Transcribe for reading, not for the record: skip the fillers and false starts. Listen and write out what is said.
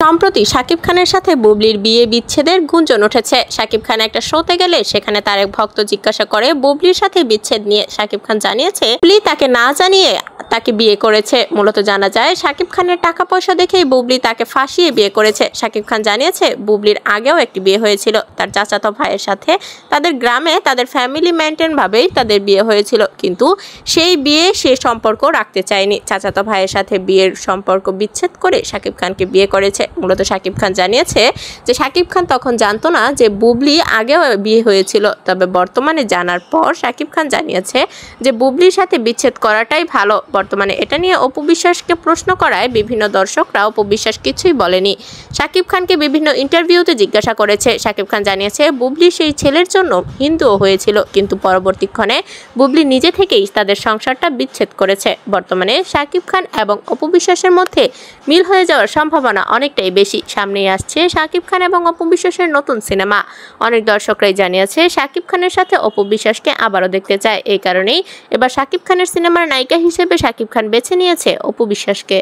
সম্প্রতি শাকিব খানের সাথে বুবলির বিয়ে বিচ্ছেদের গুঞ্জন উঠেছে। শাকিব খান একটা শোতে গেলে সেখানে তার এক ভক্ত জিজ্ঞাসা করে বুবলির সাথে বিচ্ছেদ নিয়ে। শাকিব খান জানিয়েছে বুবলি তাকে না জানিয়ে তাকে বিয়ে করেছে। মূলত জানা যায় শাকিব খানের টাকা পয়সা দেখেই বুবলি তাকে ফাঁসিয়ে বিয়ে করেছে। শাকিব খান জানিয়েছে বুবলির আগেও একটি বিয়ে হয়েছিল তার চাচাতো ভাইয়ের সাথে। তাদের গ্রামে তাদের ফ্যামিলি মেনটেন ভাবেই তাদের বিয়ে হয়েছিল, কিন্তু সেই বিয়ে সে সম্পর্ক রাখতে চায়নি। চাচাতো ভাইয়ের সাথে বিয়ের সম্পর্ক বিচ্ছেদ করে শাকিব খানকে বিয়ে করেছে। মূলত শাকিব খান জানিয়েছে যে শাকিব খান তখন জানতো না যে বুবলি আগেও বিয়ে হয়েছিল, তবে বর্তমানে জানার পর শাকিব খান জানিয়েছে যে বুবলির সাথে বিচ্ছেদ করাটাই ভালো। বর্তমানে এটা নিয়ে অপু বিশ্বাসকে প্রশ্ন করায় বিভিন্ন দর্শকরা অপু বিশ্বাস কিছুই বলেনি। শাকিব খানকে বিভিন্ন ইন্টারভিউতে জিজ্ঞাসা করেছে। শাকিব খান জানিয়েছে বুবলি সেই ছেলের জন্য হিন্দুও হয়েছিল, কিন্তু পরবর্তীক্ষণে বুবলি নিজে থেকেই তাদের সংসারটা বিচ্ছেদ করেছে। বর্তমানে শাকিব খান এবং অপু বিশ্বাসের মধ্যে মিল হয়ে যাওয়ার সম্ভাবনা অনেকটাই বেশি। সামনেই আসছে শাকিব খান এবং অপু বিশ্বাসের নতুন সিনেমা। অনেক দর্শকরাই জানিয়েছে শাকিব খানের সাথে অপু বিশ্বাসকে আবারও দেখতে চায়। এই কারণেই এবার শাকিব খানের সিনেমার নায়িকা হিসেবে শাকিব খান বেছে নিয়েছে অপু বিশ্বাসকে।